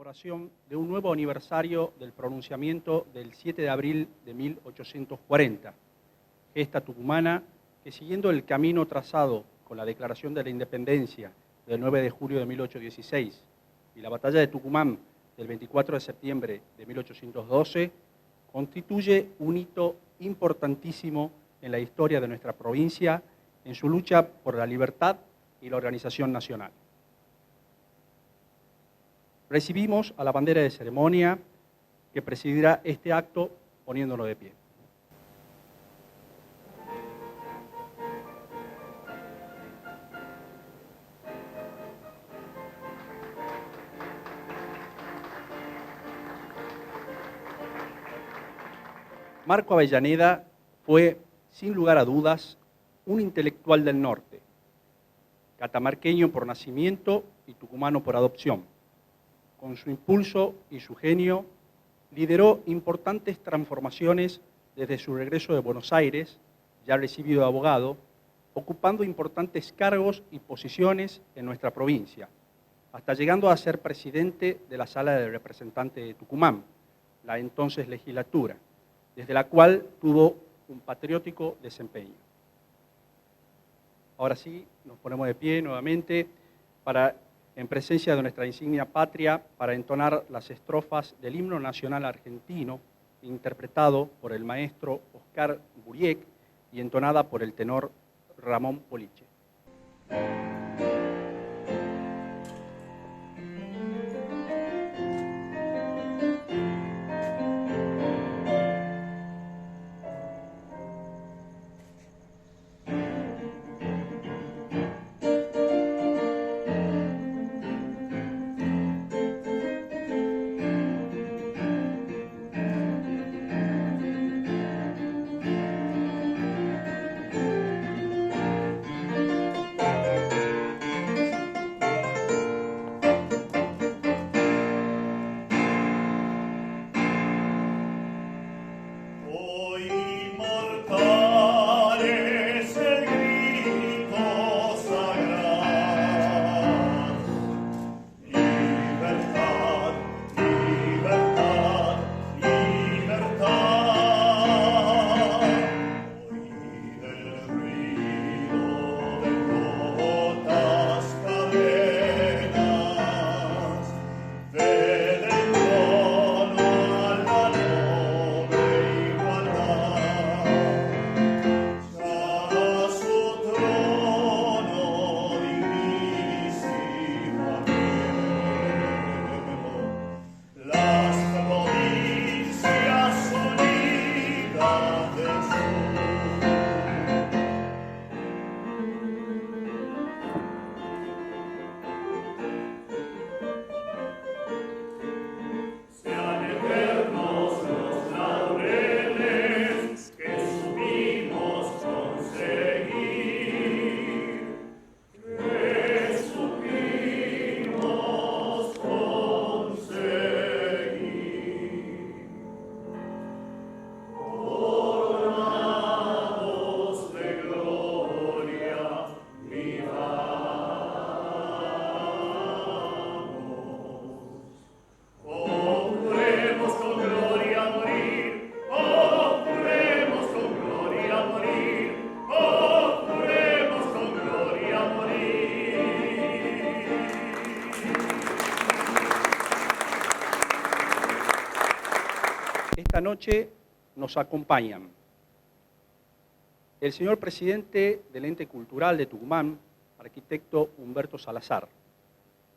conmemoración de un nuevo aniversario del pronunciamiento del 7 de abril de 1840, gesta tucumana que, siguiendo el camino trazado con la Declaración de la Independencia del 9 de julio de 1816 y la Batalla de Tucumán del 24 de septiembre de 1812, constituye un hito importantísimo en la historia de nuestra provincia en su lucha por la libertad y la organización nacional. Recibimos a la bandera de ceremonia que presidirá este acto poniéndolo de pie. Marco Avellaneda fue, sin lugar a dudas, un intelectual del norte, catamarqueño por nacimiento y tucumano por adopción. Con su impulso y su genio, lideró importantes transformaciones desde su regreso de Buenos Aires, ya recibido de abogado, ocupando importantes cargos y posiciones en nuestra provincia, hasta llegando a ser presidente de la Sala de Representantes de Tucumán, la entonces legislatura, desde la cual tuvo un patriótico desempeño. Ahora sí, nos ponemos de pie nuevamente en presencia de nuestra insignia patria para entonar las estrofas del himno nacional argentino, interpretado por el maestro Oscar Buriek y entonada por el tenor Ramón Poliche. Esta noche nos acompañan el señor presidente del Ente Cultural de Tucumán, arquitecto Humberto Salazar,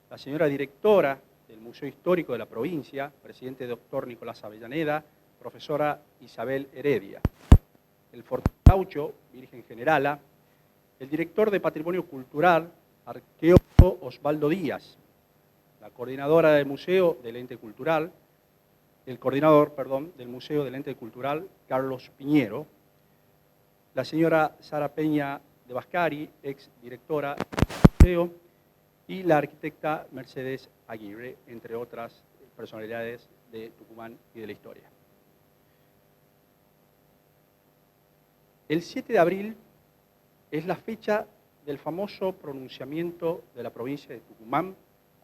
la señora directora del Museo Histórico de la provincia, presidente doctor Nicolás Avellaneda, profesora Isabel Heredia, el Fortaucho, Virgen Generala, el director de Patrimonio Cultural, arqueólogo Osvaldo Díaz, la coordinadora del Museo del Ente Cultural, el coordinador, del Museo del Ente Cultural, Carlos Piñero, la señora Sara Peña de Bascari, ex directora del museo, y la arquitecta Mercedes Aguirre, entre otras personalidades de Tucumán y de la historia. El 7 de abril es la fecha del famoso pronunciamiento de la provincia de Tucumán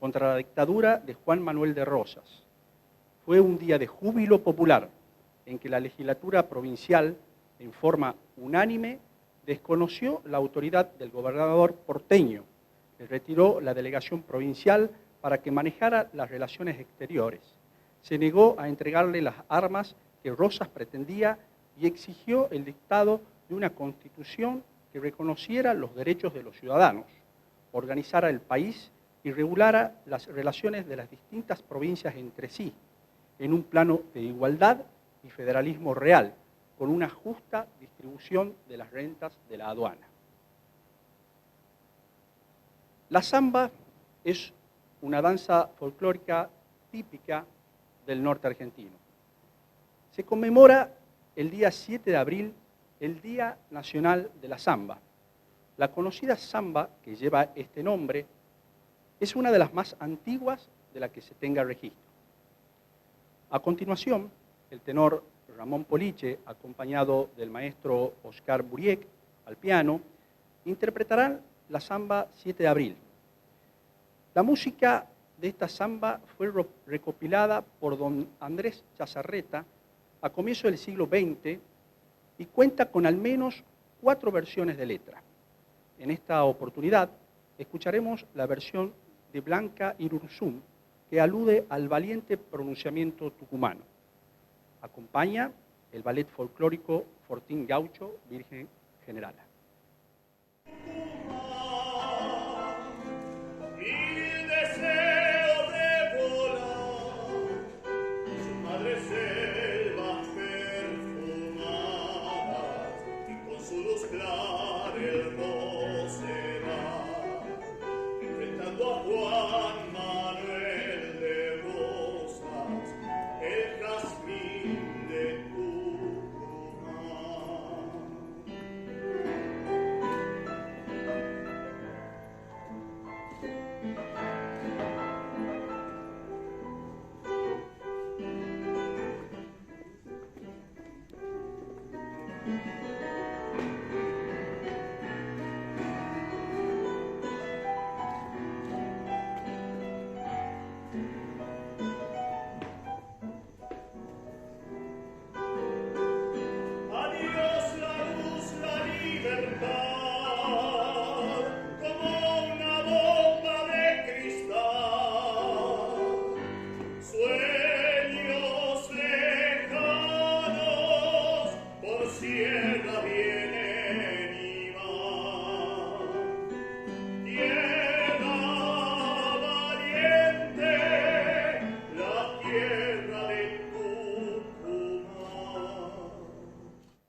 contra la dictadura de Juan Manuel de Rosas. Fue un día de júbilo popular en que la legislatura provincial, en forma unánime, desconoció la autoridad del gobernador porteño, le retiró la delegación provincial para que manejara las relaciones exteriores, se negó a entregarle las armas que Rosas pretendía y exigió el dictado de una constitución que reconociera los derechos de los ciudadanos, organizara el país y regulara las relaciones de las distintas provincias entre sí, en un plano de igualdad y federalismo real, con una justa distribución de las rentas de la aduana. La samba es una danza folclórica típica del norte argentino. Se conmemora el día 7 de abril, el Día Nacional de la Samba. La conocida samba, que lleva este nombre, es una de las más antiguas de la que se tenga registro. A continuación, el tenor Ramón Poliche, acompañado del maestro Oscar Buriek al piano, interpretarán la samba 7 de abril. La música de esta samba fue recopilada por don Andrés Chazarreta a comienzos del siglo XX y cuenta con al menos 4 versiones de letra. En esta oportunidad escucharemos la versión de Blanca Irurzum, que alude al valiente pronunciamiento tucumano. Acompaña el ballet folclórico Fortín Gaucho, Virgen Generala.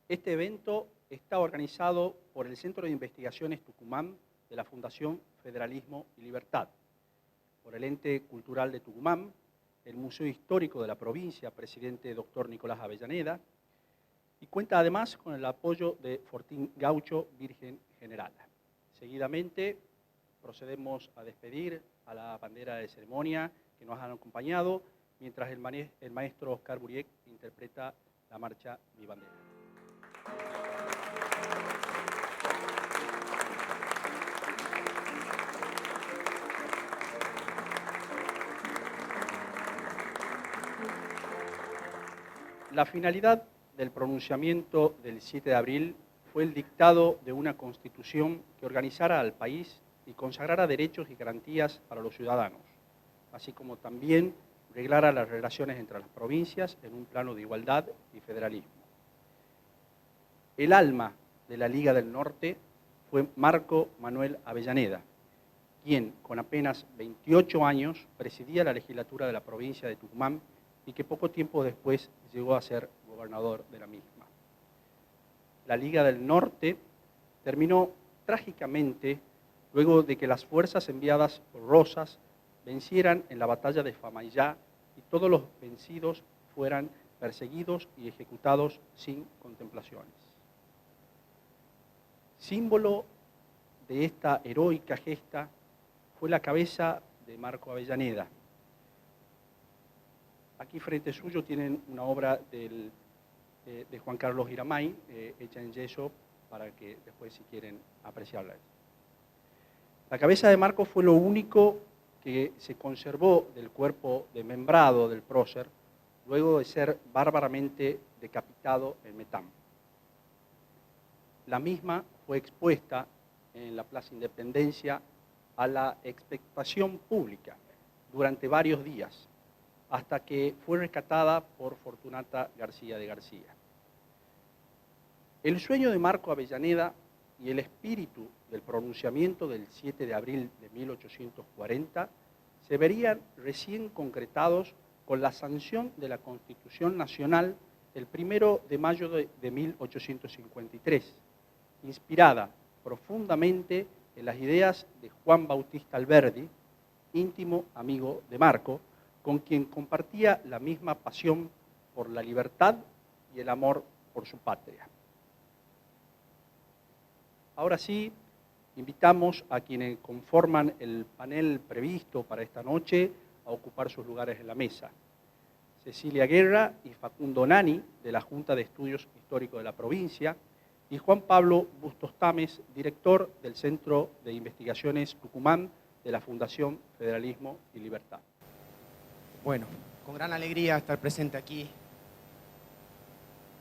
Este evento está organizado por el Centro de Investigaciones Tucumán de la Fundación Federalismo y Libertad, por el Ente Cultural de Tucumán, el Museo Histórico de la provincia, presidente Dr. Nicolás Avellaneda, y cuenta además con el apoyo de Fortín Gaucho, Virgen Generala. Seguidamente procedemos a despedir a la bandera de ceremonia que nos han acompañado, mientras el maestro Oscar Buriek interpreta la marcha Mi Bandera. La finalidad del pronunciamiento del 7 de abril fue el dictado de una constitución que organizara al país y consagrara derechos y garantías para los ciudadanos, así como también reglara las relaciones entre las provincias en un plano de igualdad y federalismo. El alma de la Liga del Norte fue Marco Manuel Avellaneda, quien con apenas 28 años presidía la legislatura de la provincia de Tucumán y que poco tiempo después llegó a ser gobernador de la misma. La Liga del Norte terminó trágicamente luego de que las fuerzas enviadas por Rosas vencieran en la batalla de Famaillá y todos los vencidos fueran perseguidos y ejecutados sin contemplaciones. Símbolo de esta heroica gesta fue la cabeza de Marco Avellaneda. Aquí frente suyo tienen una obra de Juan Carlos Giramay, hecha en yeso, para que después, si quieren, apreciarla. La cabeza de Marco fue lo único que se conservó del cuerpo desmembrado del prócer luego de ser bárbaramente decapitado en Metán. La misma fue expuesta en la Plaza Independencia a la expectación pública durante varios días, hasta que fue rescatada por Fortunata García de García. El sueño de Marco Avellaneda y el espíritu del pronunciamiento del 7 de abril de 1840 se verían recién concretados con la sanción de la Constitución Nacional el 1 de mayo de 1853, inspirada profundamente en las ideas de Juan Bautista Alberdi, íntimo amigo de Marco, con quien compartía la misma pasión por la libertad y el amor por su patria. Ahora sí, invitamos a quienes conforman el panel previsto para esta noche a ocupar sus lugares en la mesa. Cecilia Guerra y Facundo Nani, de la Junta de Estudios Históricos de la provincia, y Juan Pablo Bustos Tames, director del Centro de Investigaciones Tucumán de la Fundación Federalismo y Libertad. Bueno, con gran alegría estar presente aquí,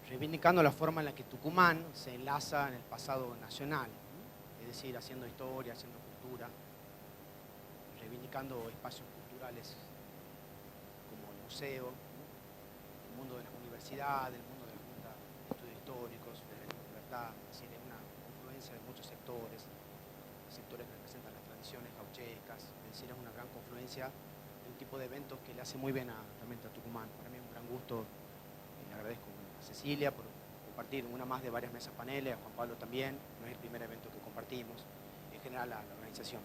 reivindicando la forma en la que Tucumán se enlaza en el pasado nacional, es decir, haciendo historia, haciendo cultura, reivindicando espacios culturales como el museo, el mundo de las universidades, el mundo de la Junta de Estudios Históricos, Federalismo y Libertad, es decir, es una confluencia de muchos sectores que representan las tradiciones gauchescas, es decir, es una gran confluencia de un tipo de eventos que le hace muy bien realmente a Tucumán. Para mí es un gran gusto, le agradezco a Cecilia por compartir una más de varias mesas paneles, a Juan Pablo también, no es el primer evento que compartimos, en general la organización.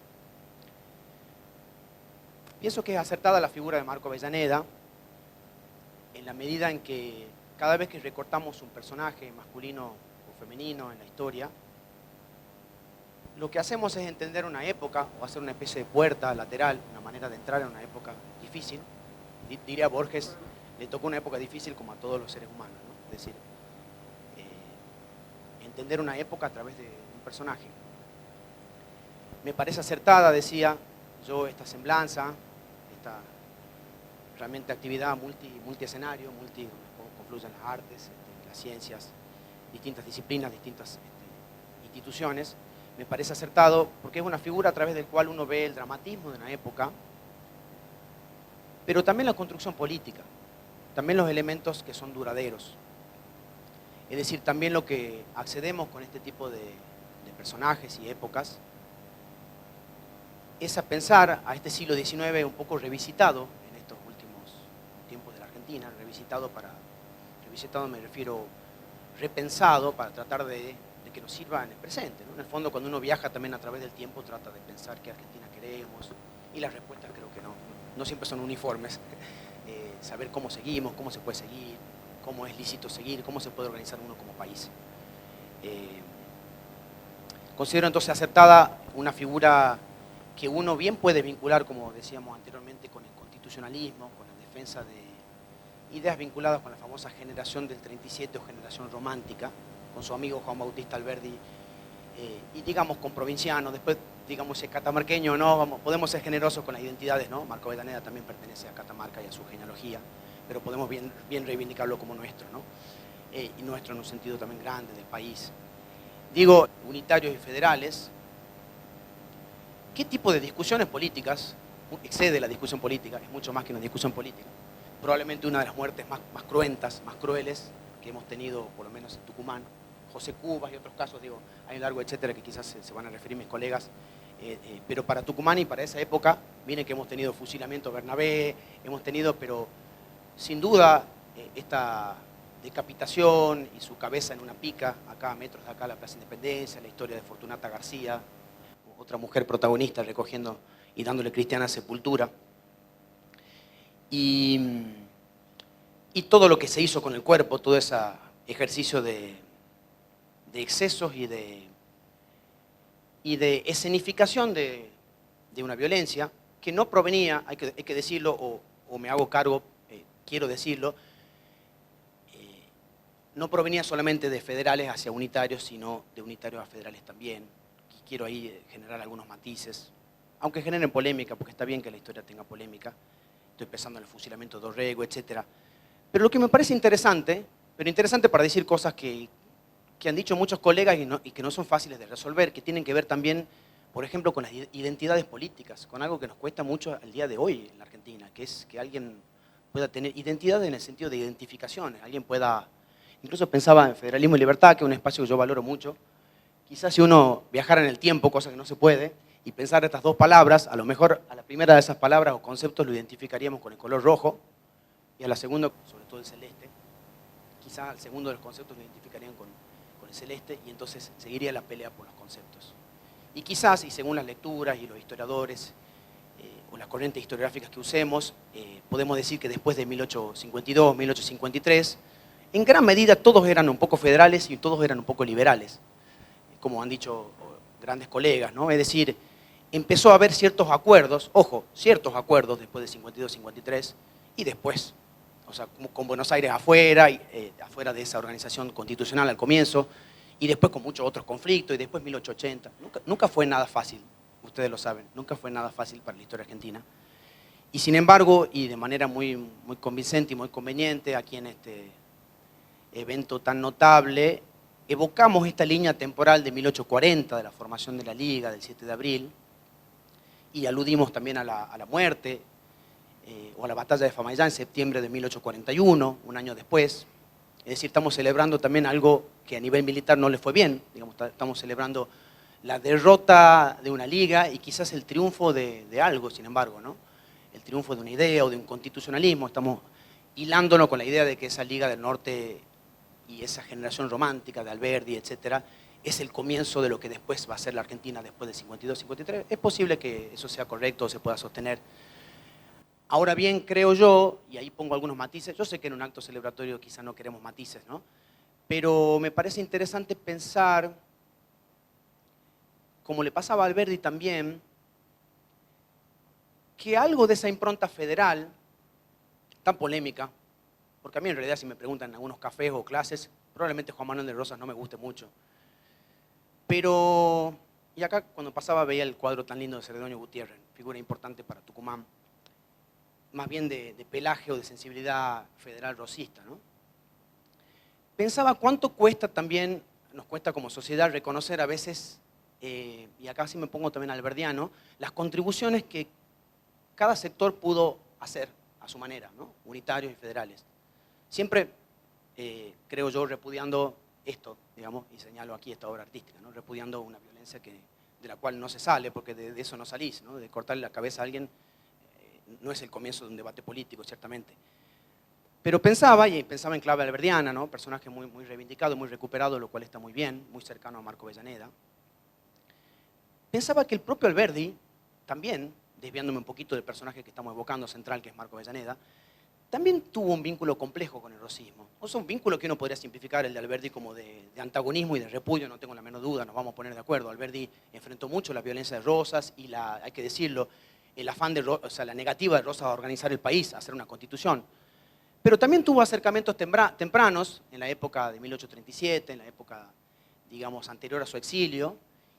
Pienso que es acertada la figura de Marco Avellaneda en la medida en que cada vez que recortamos un personaje masculino o femenino en la historia, lo que hacemos es entender una época o hacer una especie de puerta lateral, una manera de entrar en una época difícil. Diría Borges, le tocó una época difícil como a todos los seres humanos, ¿no? Es decir, entender una época a través de un personaje. Me parece acertada, decía yo, esta semblanza, esta realmente actividad multiescenario, donde confluyen las artes, las ciencias, distintas disciplinas, distintas instituciones. Me parece acertado porque es una figura a través del cual uno ve el dramatismo de una época, pero también la construcción política, también los elementos que son duraderos. Es decir, también lo que accedemos con este tipo de personajes y épocas es a pensar a este siglo XIX un poco revisitado en estos últimos tiempos de la Argentina, revisitado me refiero repensado para tratar de que nos sirva en el presente, ¿no? En el fondo, cuando uno viaja también a través del tiempo, trata de pensar qué Argentina queremos, y las respuestas creo que no siempre son uniformes. Saber cómo seguimos, cómo se puede seguir, cómo es lícito seguir, cómo se puede organizar uno como país. Considero entonces acertada una figura que uno bien puede vincular, como decíamos anteriormente, con el constitucionalismo, con la defensa de ideas vinculadas con la famosa generación del 37 o generación romántica, con su amigo Juan Bautista Alberdi, y digamos con provincianos, después digamos si es catamarqueño o no, podemos ser generosos con las identidades, ¿no? Marco Avellaneda también pertenece a Catamarca y a su genealogía, pero podemos bien reivindicarlo como nuestro, ¿no? Y nuestro en un sentido también grande del país. Digo, unitarios y federales, ¿qué tipo de discusiones políticas excede la discusión política? Es mucho más que una discusión política. Probablemente una de las muertes más cruentas, más crueles que hemos tenido, por lo menos en Tucumán. José Cubas y otros casos, digo, hay un largo etcétera que quizás se van a referir mis colegas, pero para Tucumán y para esa época, miren que hemos tenido fusilamiento Bernabé, hemos tenido, pero sin duda, esta decapitación y su cabeza en una pica, acá a metros de acá, la Plaza Independencia, la historia de Fortunata García, otra mujer protagonista recogiendo y dándole cristiana sepultura. Y todo lo que se hizo con el cuerpo, todo ese ejercicio de excesos y de escenificación de una violencia que no provenía, hay que decirlo, o me hago cargo, quiero decirlo, no provenía solamente de federales hacia unitarios, sino de unitarios a federales también. Quiero ahí generar algunos matices. aunque generen polémica, porque está bien que la historia tenga polémica. Estoy pensando en el fusilamiento de Dorrego, etc. Pero lo que me parece interesante, pero interesante para decir cosas que han dicho muchos colegas y que no son fáciles de resolver, que tienen que ver también, por ejemplo, con las identidades políticas, con algo que nos cuesta mucho al día de hoy en la Argentina, que es que alguien pueda tener identidad en el sentido de identificaciones, alguien pueda, incluso pensaba en Federalismo y Libertad, que es un espacio que yo valoro mucho. Quizás si uno viajara en el tiempo, cosa que no se puede, y pensar estas dos palabras, a lo mejor a la primera de esas palabras o conceptos lo identificaríamos con el color rojo, y a la segunda, sobre todo el celeste. Quizás al segundo de los conceptos lo identificarían con el celeste, y entonces seguiría la pelea por los conceptos. Y quizás, y según las lecturas y los historiadores, o las corrientes historiográficas que usemos, podemos decir que después de 1852, 1853, en gran medida todos eran un poco federales y todos eran un poco liberales, como han dicho grandes colegas, ¿no? Es decir, empezó a haber ciertos acuerdos, ojo, ciertos acuerdos después de 52, 53, y después, o sea, con Buenos Aires afuera, afuera de esa organización constitucional al comienzo, y después con muchos otros conflictos, y después 1880. Nunca fue nada fácil, ustedes lo saben, nunca fue nada fácil para la historia argentina. Y sin embargo, y de manera muy, muy convincente y muy conveniente, aquí en este evento tan notable, evocamos esta línea temporal de 1840, de la formación de la Liga, del 7 de abril, y aludimos también a la muerte, o a la batalla de Famaillá en septiembre de 1841, un año después. Es decir, estamos celebrando también algo que a nivel militar no le fue bien, digamos, estamos celebrando la derrota de una liga y quizás el triunfo de algo, sin embargo, ¿no? El triunfo de una idea o de un constitucionalismo. Estamos hilándonos con la idea de que esa Liga del Norte y esa generación romántica de Alberdi, etcétera, es el comienzo de lo que después va a ser la Argentina después de 52, 53. Es posible que eso sea correcto o se pueda sostener. Ahora bien, creo yo, y ahí pongo algunos matices, yo sé que en un acto celebratorio quizá no queremos matices, ¿no? Pero me parece interesante pensar, como le pasaba a Alberdi también, que algo de esa impronta federal, tan polémica, porque a mí en realidad si me preguntan en algunos cafés o clases, probablemente Juan Manuel de Rosas no me guste mucho. Pero, y acá cuando pasaba veía el cuadro tan lindo de Celedonio Gutiérrez, figura importante para Tucumán, más bien de pelaje o de sensibilidad federal rosista, ¿no? Pensaba cuánto cuesta también, nos cuesta como sociedad reconocer a veces, y acá sí me pongo también alberdiano, las contribuciones que cada sector pudo hacer a su manera, ¿no? Unitarios y federales. Siempre, creo yo, repudiando esto, digamos, y señalo aquí esta obra artística, ¿no? Repudiando una violencia de la cual no se sale, porque de eso no salís, ¿no? De cortarle la cabeza a alguien no es el comienzo de un debate político, ciertamente. Pero pensaba, y pensaba en clave alberdiana, ¿no? Personaje muy, muy reivindicado, muy recuperado, lo cual está muy bien, muy cercano a Marco Avellaneda. Pensaba que el propio Alberdi, también, desviándome un poquito del personaje que estamos evocando central, que es Marco Avellaneda, también tuvo un vínculo complejo con el rosismo. O sea, un vínculo que uno podría simplificar el de Alberdi como de antagonismo y de repudio, no tengo la menor duda, nos vamos a poner de acuerdo. Alberdi enfrentó mucho la violencia de Rosas y hay que decirlo, el afán o sea, la negativa de Rosas a organizar el país, a hacer una constitución. Pero también tuvo acercamientos tempranos, en la época de 1837, en la época, digamos, anterior a su exilio,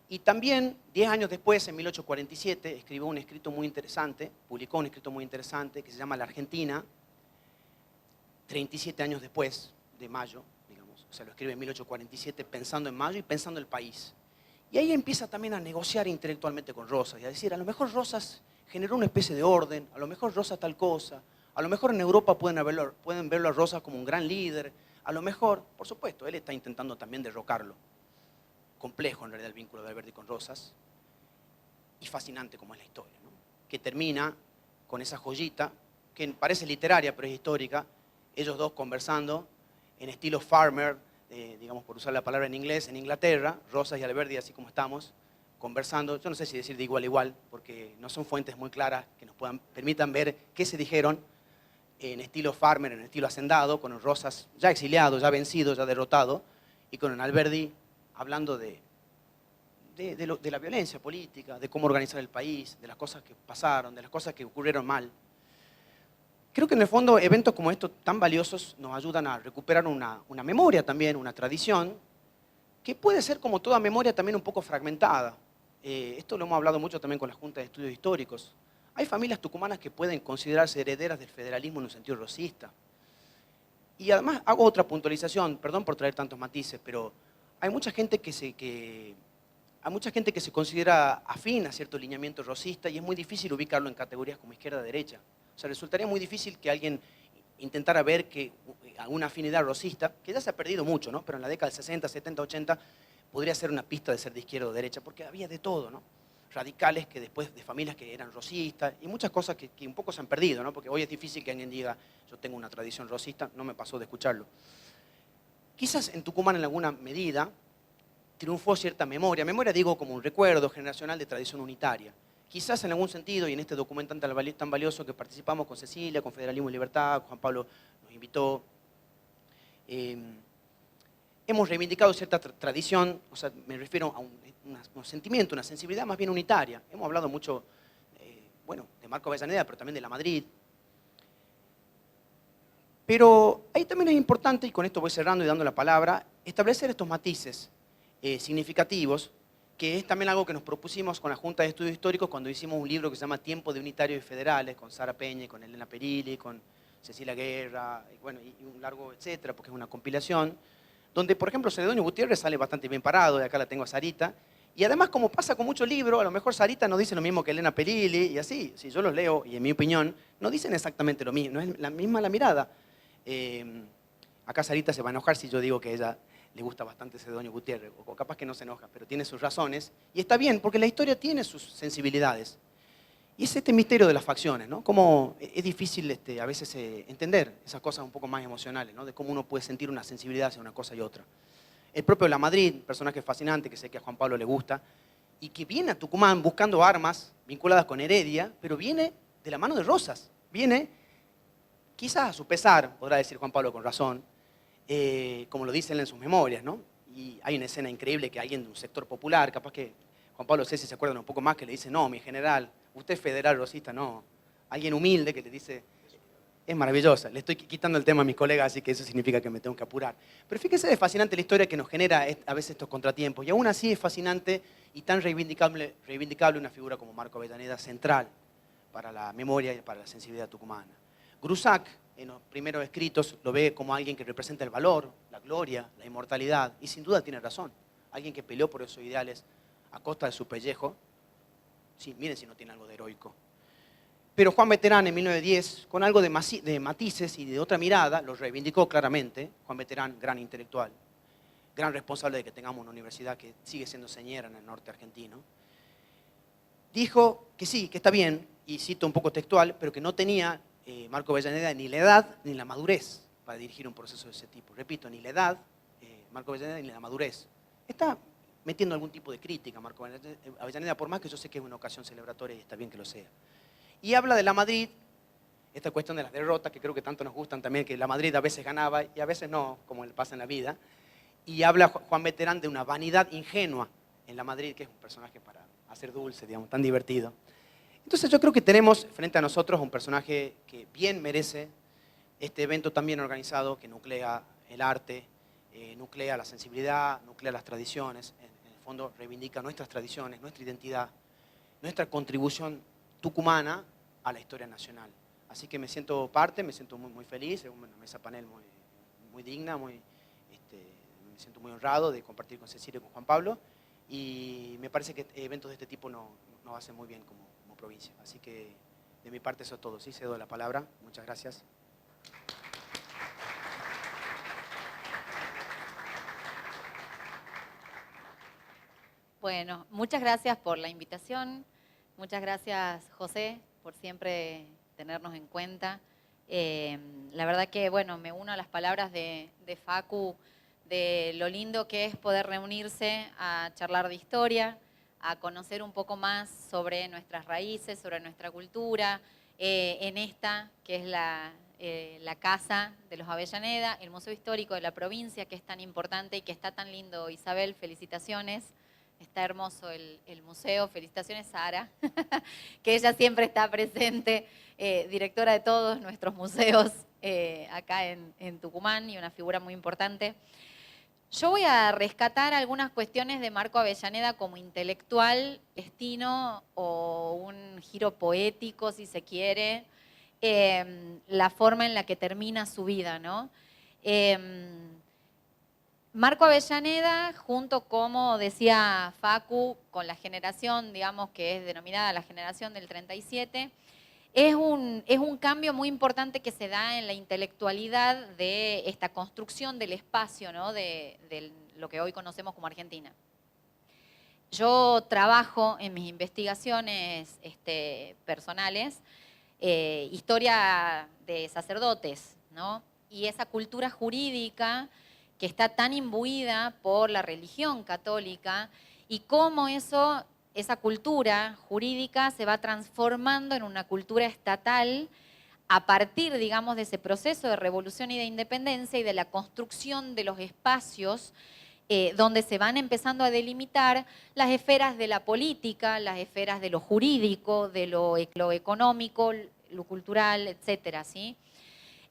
y también, 10 años después, en 1847, escribió un escrito muy interesante, publicó un escrito muy interesante que se llama La Argentina, 37 años después de Mayo, digamos, o sea, lo escribe en 1847 pensando en Mayo y pensando en el país. Y ahí empieza también a negociar intelectualmente con Rosas y a decir, a lo mejor Rosas generó una especie de orden, a lo mejor Rosas tal cosa, a lo mejor en Europa pueden verlo a Rosas como un gran líder, a lo mejor, por supuesto, él está intentando también derrocarlo. Complejo en realidad el vínculo de Alberdi con Rosas y fascinante como es la historia, ¿no? Que termina con esa joyita que parece literaria pero es histórica, ellos dos conversando en estilo Farmer, digamos por usar la palabra en inglés, en Inglaterra, Rosas y Alberdi así como estamos, conversando, yo no sé si decir de igual a igual, porque no son fuentes muy claras que nos permitan ver qué se dijeron en estilo Farmer, en estilo hacendado, con los Rosas ya exiliado, ya vencido, ya derrotado, y con el Alberdi hablando de la violencia política, de cómo organizar el país, de las cosas que pasaron, de las cosas que ocurrieron mal. Creo que en el fondo eventos como estos tan valiosos nos ayudan a recuperar una memoria también, una tradición, que puede ser como toda memoria también un poco fragmentada. esto lo hemos hablado mucho también con la Junta de Estudios Históricos, hay familias tucumanas que pueden considerarse herederas del federalismo en un sentido rosista. Y además hago otra puntualización, perdón por traer tantos matices, pero hay mucha gente que se considera afín a cierto lineamiento rosista y es muy difícil ubicarlo en categorías como izquierda-derecha. O sea, resultaría muy difícil que alguien intentara ver que alguna afinidad rosista, que ya se ha perdido mucho, ¿no? Pero en la década del 60, 70, 80, podría ser una pista de ser de izquierda o derecha, porque había de todo, ¿no? Radicales que después de familias que eran rosistas y muchas cosas que un poco se han perdido, ¿no? Porque hoy es difícil que alguien diga, yo tengo una tradición rosista, no me pasó de escucharlo. Quizás en Tucumán en alguna medida triunfó cierta memoria digo como un recuerdo generacional de tradición unitaria. Quizás en algún sentido, y en este documento tan valioso que participamos con Cecilia, con Federalismo y Libertad, Juan Pablo nos invitó, hemos reivindicado cierta tradición, o sea, me refiero a un sentimiento, una sensibilidad más bien unitaria. Hemos hablado mucho, bueno, de Marco Avellaneda, pero también de la Madrid. Pero ahí también es importante, y con esto voy cerrando y dando la palabra, establecer estos matices significativos, que es también algo que nos propusimos con la Junta de Estudios Históricos cuando hicimos un libro que se llama Tiempo de Unitarios y Federales, con Sara Peña, con Elena Perilli, con Cecilia Guerra, y, bueno, y un largo etcétera, porque es una compilación, donde, por ejemplo, Celedonio Gutiérrez sale bastante bien parado, y acá la tengo a Sarita, y además, como pasa con muchos libros, a lo mejor Sarita no dice lo mismo que Elena Perilli, y así, si yo los leo, y en mi opinión, no dicen exactamente lo mismo, no es la misma la mirada. Acá Sarita se va a enojar si yo digo que a ella le gusta bastante Celedonio Gutiérrez, o capaz que no se enoja, pero tiene sus razones, y está bien, porque la historia tiene sus sensibilidades. Y es este misterio de las facciones, ¿no? Cómo es difícil a veces entender esas cosas un poco más emocionales, ¿no? De cómo uno puede sentir una sensibilidad hacia una cosa y otra. El propio La Madrid, personaje fascinante que sé que a Juan Pablo le gusta, y que viene a Tucumán buscando armas vinculadas con Heredia, pero viene de la mano de Rosas, viene, quizás a su pesar, podrá decir Juan Pablo con razón, como lo dice él en sus memorias, ¿no? Y hay una escena increíble que alguien de un sector popular, capaz que Juan Pablo sé si se acuerdan un poco más, que le dice, no, mi general, usted es federal rosista, no. Alguien humilde que le dice, es maravillosa, le estoy quitando el tema a mis colegas, así que eso significa que me tengo que apurar. Pero fíjese, es fascinante la historia que nos genera a veces estos contratiempos, y aún así es fascinante y tan reivindicable una figura como Marco Avellaneda, central para la memoria y para la sensibilidad tucumana. Grusac, en los primeros escritos, lo ve como alguien que representa el valor, la gloria, la inmortalidad, y sin duda tiene razón. Alguien que peleó por esos ideales a costa de su pellejo. Sí, miren si no tiene algo de heroico. Pero Juan Beterán en 1910, con algo de matices y de otra mirada, lo reivindicó claramente. Juan Beterán, gran intelectual, gran responsable de que tengamos una universidad que sigue siendo señera en el norte argentino. Dijo que sí, que está bien, y cito un poco textual, pero que no tenía Marco Avellaneda ni la edad ni la madurez para dirigir un proceso de ese tipo. Repito, ni la edad, Marco Avellaneda, ni la madurez. Está metiendo algún tipo de crítica a Marco Avellaneda, por más que yo sé que es una ocasión celebratoria y está bien que lo sea. Y habla de la Madrid, esta cuestión de las derrotas, que creo que tanto nos gustan también, que la Madrid a veces ganaba y a veces no, como le pasa en la vida. Y habla Juan Beterán de una vanidad ingenua en la Madrid, que es un personaje para hacer dulce, digamos, tan divertido. Entonces yo creo que tenemos frente a nosotros un personaje que bien merece este evento tan bien organizado, que nuclea el arte, nuclea la sensibilidad, nuclea las tradiciones, en el fondo reivindica nuestras tradiciones, nuestra identidad, nuestra contribución tucumana a la historia nacional. Así que me siento parte, me siento muy, muy feliz, es una mesa panel muy digna, me siento muy honrado de compartir con Cecilia y con Juan Pablo, y me parece que eventos de este tipo nos hacen muy bien como provincia. Así que de mi parte eso es todo. Sí, cedo la palabra. Muchas gracias. Bueno, muchas gracias por la invitación. Muchas gracias, José, por siempre tenernos en cuenta. La verdad que, bueno, me uno a las palabras de Facu, de lo lindo que es poder reunirse a charlar de historia, a conocer un poco más sobre nuestras raíces, sobre nuestra cultura, en esta que es la Casa de los Avellaneda, el Museo Histórico de la provincia, que es tan importante y que está tan lindo. Isabel, felicitaciones. Está hermoso el museo. Felicitaciones, Sara, que ella siempre está presente, directora de todos nuestros museos acá en Tucumán y una figura muy importante. Yo voy a rescatar algunas cuestiones de Marco Avellaneda como intelectual, destino o un giro poético, si se quiere, la forma en la que termina su vida, ¿no? Marco Avellaneda, junto, como decía Facu, con la generación, digamos, que es denominada la generación del 37, es un cambio muy importante que se da en la intelectualidad de esta construcción del espacio, ¿no? de lo que hoy conocemos como Argentina. Yo trabajo en mis investigaciones personales, historia de sacerdotes, ¿no? Y esa cultura jurídica que está tan imbuida por la religión católica y cómo esa cultura jurídica se va transformando en una cultura estatal a partir, digamos, de ese proceso de revolución y de independencia y de la construcción de los espacios donde se van empezando a delimitar las esferas de la política, las esferas de lo jurídico, de lo económico, lo cultural, etcétera, ¿sí?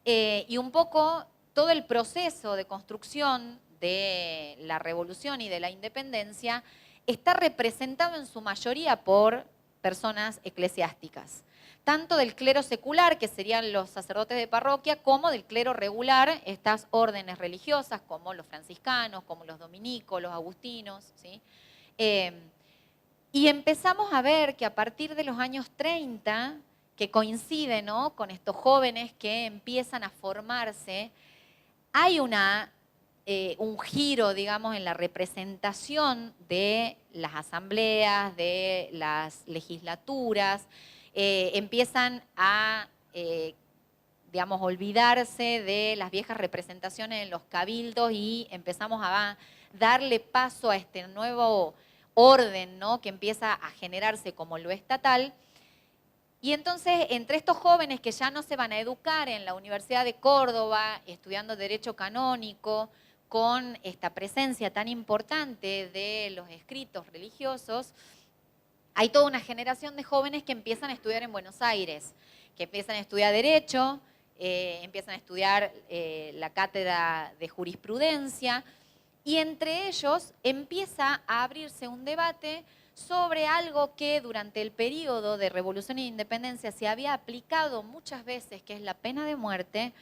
Y un poco todo el proceso de construcción de la revolución y de la independencia está representado en su mayoría por personas eclesiásticas, tanto del clero secular, que serían los sacerdotes de parroquia, como del clero regular, estas órdenes religiosas, como los franciscanos, como los dominicos, los agustinos, ¿sí? Y empezamos a ver que a partir de los años 30, que coincide, ¿no?, con estos jóvenes que empiezan a formarse, hay un giro, digamos, en la representación de las asambleas, de las legislaturas, empiezan a, digamos, olvidarse de las viejas representaciones en los cabildos y empezamos a darle paso a este nuevo orden, ¿no?, que empieza a generarse como lo estatal. Y entonces, entre estos jóvenes que ya no se van a educar en la Universidad de Córdoba, estudiando Derecho Canónico, con esta presencia tan importante de los escritos religiosos, hay toda una generación de jóvenes que empiezan a estudiar en Buenos Aires, que empiezan a estudiar Derecho, empiezan a estudiar la cátedra de Jurisprudencia, y entre ellos empieza a abrirse un debate sobre algo que durante el periodo de Revolución e Independencia se había aplicado muchas veces, que es la pena de muerte,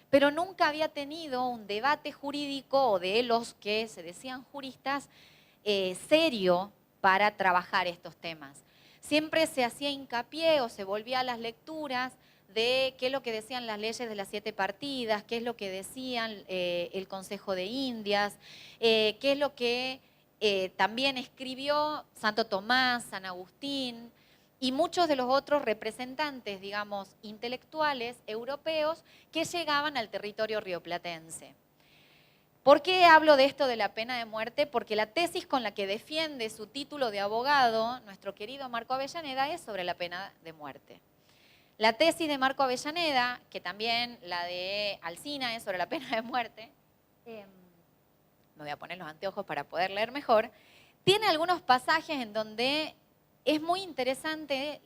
pero nunca había tenido un debate jurídico o de los que se decían juristas serio para trabajar estos temas. Siempre se hacía hincapié o se volvía a las lecturas de qué es lo que decían las leyes de las 7 partidas, qué es lo que decían el Consejo de Indias, qué es lo que también escribió Santo Tomás, San Agustín y muchos de los otros representantes, digamos, intelectuales europeos que llegaban al territorio rioplatense. ¿Por qué hablo de esto de la pena de muerte? Porque la tesis con la que defiende su título de abogado, nuestro querido Marco Avellaneda, es sobre la pena de muerte. La tesis de Marco Avellaneda, que también la de Alsina es sobre la pena de muerte, me voy a poner los anteojos para poder leer mejor, tiene algunos pasajes en donde es muy interesante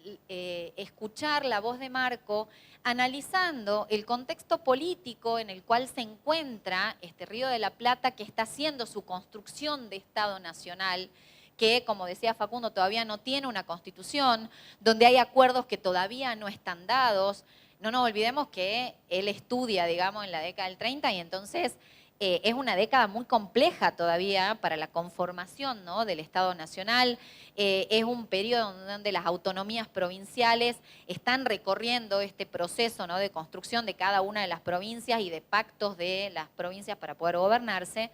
escuchar la voz de Marco analizando el contexto político en el cual se encuentra este Río de la Plata, que está haciendo su construcción de Estado nacional, que, como decía Facundo, todavía no tiene una constitución, donde hay acuerdos que todavía no están dados. No nos olvidemos que él estudia, digamos, en la década del 30 y entonces es una década muy compleja todavía para la conformación, ¿no?, del Estado Nacional. Es un periodo donde las autonomías provinciales están recorriendo este proceso, ¿no?, de construcción de cada una de las provincias y de pactos de las provincias para poder gobernarse.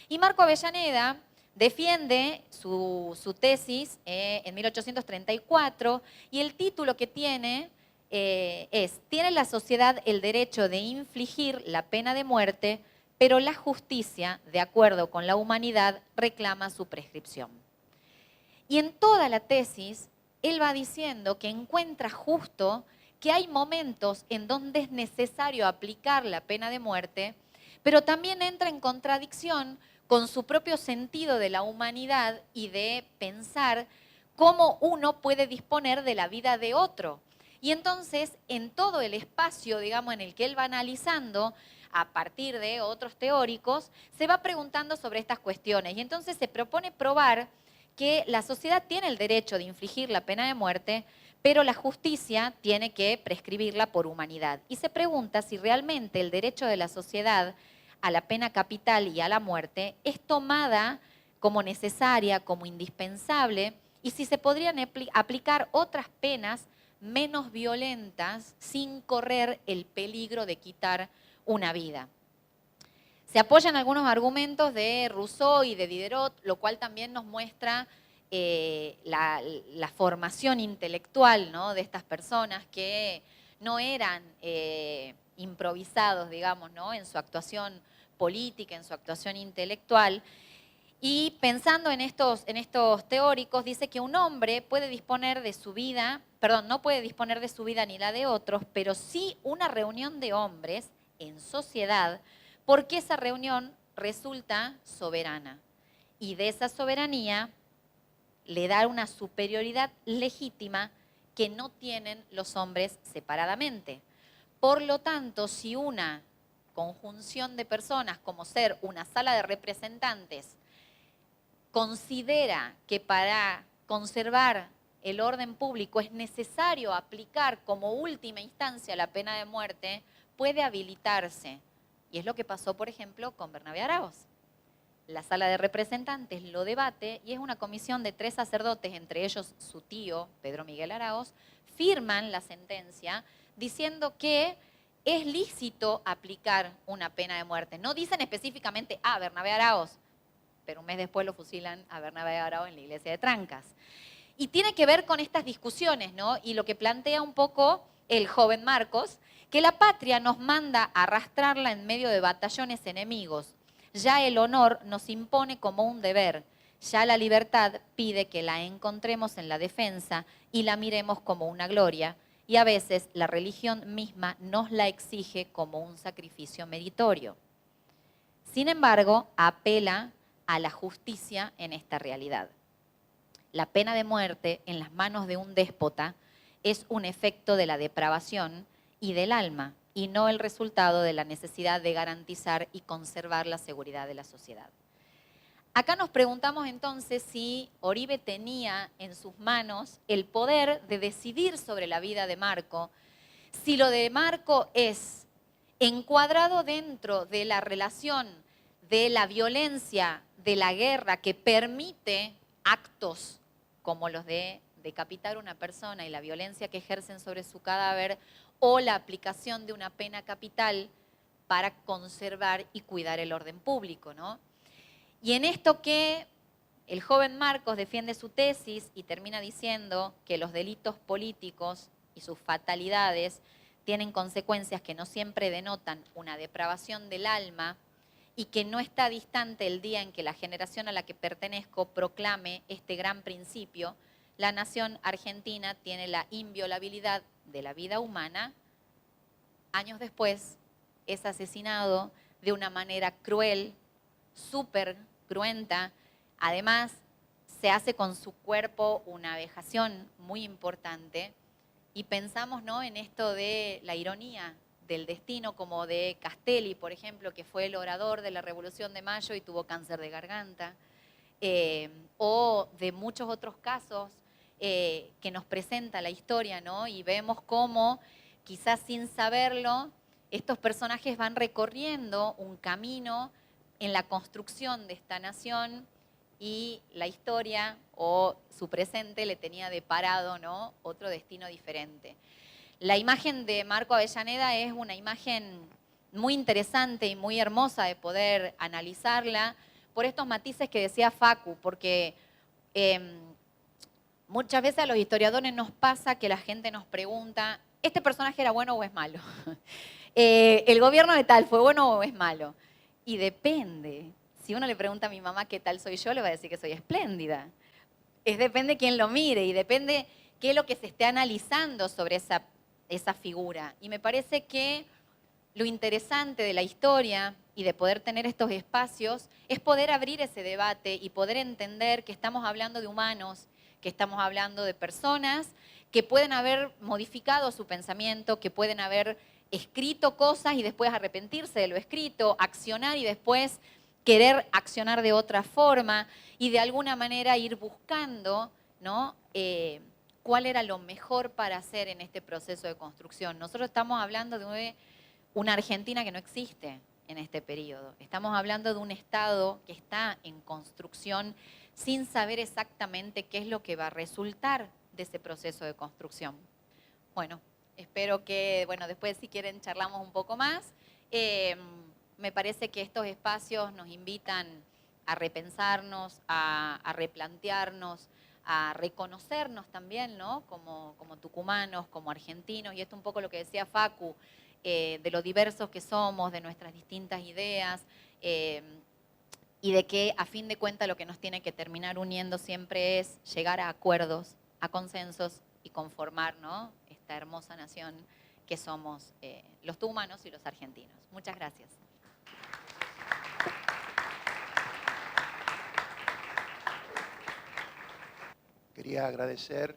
Y Marco Avellaneda defiende su tesis en 1834 y el título que tiene ¿tiene la sociedad el derecho de infligir la pena de muerte, pero la justicia, de acuerdo con la humanidad, reclama su prescripción? Y en toda la tesis, él va diciendo que encuentra justo que hay momentos en donde es necesario aplicar la pena de muerte, pero también entra en contradicción con su propio sentido de la humanidad y de pensar cómo uno puede disponer de la vida de otro. Y entonces, en todo el espacio, digamos, en el que él va analizando, a partir de otros teóricos, se va preguntando sobre estas cuestiones. Y entonces se propone probar que la sociedad tiene el derecho de infligir la pena de muerte, pero la justicia tiene que prescribirla por humanidad. Y se pregunta si realmente el derecho de la sociedad a la pena capital y a la muerte es tomada como necesaria, como indispensable, y si se podrían aplicar otras penas menos violentas sin correr el peligro de quitar una vida. Se apoyan algunos argumentos de Rousseau y de Diderot, lo cual también nos muestra la formación intelectual, ¿no?, de estas personas que no eran improvisados, digamos, ¿no?, en su actuación política, en su actuación intelectual. Y pensando en estos teóricos, dice que un hombre puede disponer de su vida, no puede disponer de su vida ni la de otros, pero sí una reunión de hombres en sociedad, porque esa reunión resulta soberana. Y de esa soberanía le da una superioridad legítima que no tienen los hombres separadamente. Por lo tanto, si una conjunción de personas, como ser una sala de representantes, considera que para conservar el orden público es necesario aplicar como última instancia la pena de muerte, puede habilitarse. Y es lo que pasó, por ejemplo, con Bernabé Araoz. La sala de representantes lo debate y es una comisión de 3 sacerdotes, entre ellos su tío, Pedro Miguel Araoz, firman la sentencia diciendo que es lícito aplicar una pena de muerte. No dicen específicamente a Bernabé Araoz, pero un mes después lo fusilan a Bernabé Araoz en la iglesia de Trancas. Y tiene que ver con estas discusiones, ¿no? Y lo que plantea un poco el joven Marcos, que la patria nos manda a arrastrarla en medio de batallones enemigos. Ya el honor nos impone como un deber. Ya la libertad pide que la encontremos en la defensa y la miremos como una gloria. Y a veces la religión misma nos la exige como un sacrificio meritorio. Sin embargo, apela a la justicia en esta realidad. La pena de muerte en las manos de un déspota es un efecto de la depravación y del alma, y no el resultado de la necesidad de garantizar y conservar la seguridad de la sociedad. Acá nos preguntamos entonces si Oribe tenía en sus manos el poder de decidir sobre la vida de Marco, si lo de Marco es encuadrado dentro de la relación de la violencia, de la guerra, que permite actos como los de decapitar a una persona y la violencia que ejercen sobre su cadáver, o la aplicación de una pena capital para conservar y cuidar el orden público, ¿no? Y en esto que el joven Marcos defiende su tesis y termina diciendo que los delitos políticos y sus fatalidades tienen consecuencias que no siempre denotan una depravación del alma y que no está distante el día en que la generación a la que pertenezco proclame este gran principio, la nación argentina tiene la inviolabilidad de la vida humana. Años después es asesinado de una manera cruel, súper cruenta. Además, se hace con su cuerpo una vejación muy importante. Y pensamos, ¿no?, en esto de la ironía del destino, como de Castelli, por ejemplo, que fue el orador de la Revolución de Mayo y tuvo cáncer de garganta, o de muchos otros casos que nos presenta la historia, ¿no? Y vemos cómo, quizás sin saberlo, estos personajes van recorriendo un camino en la construcción de esta nación y la historia o su presente le tenía deparado, ¿no?, otro destino diferente. La imagen de Marco Avellaneda es una imagen muy interesante y muy hermosa de poder analizarla por estos matices que decía Facu, porque muchas veces a los historiadores nos pasa que la gente nos pregunta, ¿este personaje era bueno o es malo? ¿El gobierno de tal fue bueno o es malo? Y depende. Si uno le pregunta a mi mamá qué tal soy yo, le va a decir que soy espléndida. Depende quién lo mire y depende qué es lo que se esté analizando sobre esa figura. Y me parece que lo interesante de la historia y de poder tener estos espacios es poder abrir ese debate y poder entender que estamos hablando de humanos, que estamos hablando de personas que pueden haber modificado su pensamiento, que pueden haber escrito cosas y después arrepentirse de lo escrito, accionar y después querer accionar de otra forma y de alguna manera ir buscando, ¿no? Cuál era lo mejor para hacer en este proceso de construcción. Nosotros estamos hablando de una Argentina que no existe en este periodo. Estamos hablando de un Estado que está en construcción sin saber exactamente qué es lo que va a resultar de ese proceso de construcción. Bueno, espero que, después si quieren charlamos un poco más. Me parece que estos espacios nos invitan a repensarnos, a replantearnos, a reconocernos también, ¿no? Como tucumanos, como argentinos, y esto un poco lo que decía Facu, de lo diversos que somos, de nuestras distintas ideas, y de que a fin de cuentas lo que nos tiene que terminar uniendo siempre es llegar a acuerdos, a consensos y conformar, ¿no? Esta hermosa nación que somos los tucumanos y los argentinos. Muchas gracias. Quería agradecer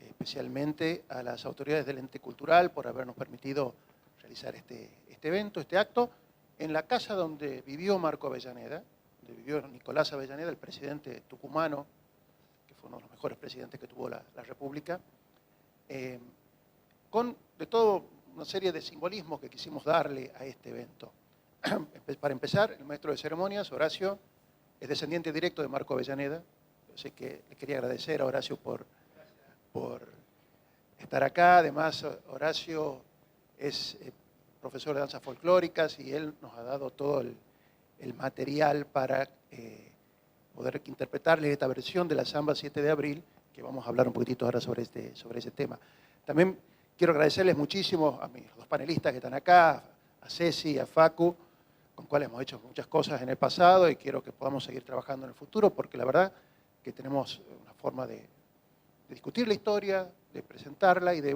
especialmente a las autoridades del ente cultural por habernos permitido realizar este evento, este acto, en la casa donde vivió Marco Avellaneda, donde vivió Nicolás Avellaneda, el presidente tucumano, que fue uno de los mejores presidentes que tuvo la República, con de todo una serie de simbolismos que quisimos darle a este evento. Para empezar, el maestro de ceremonias, Horacio, es descendiente directo de Marco Avellaneda, así que le quería agradecer a Horacio por estar acá. Además, Horacio es profesor de danzas folclóricas y él nos ha dado todo el material para poder interpretarle esta versión de la Samba 7 de abril, que vamos a hablar un poquitito ahora sobre ese tema. También quiero agradecerles muchísimo a mis dos panelistas que están acá, a Ceci y a Facu, con cuales hemos hecho muchas cosas en el pasado y quiero que podamos seguir trabajando en el futuro, porque la verdad que tenemos una forma de discutir la historia, de presentarla y de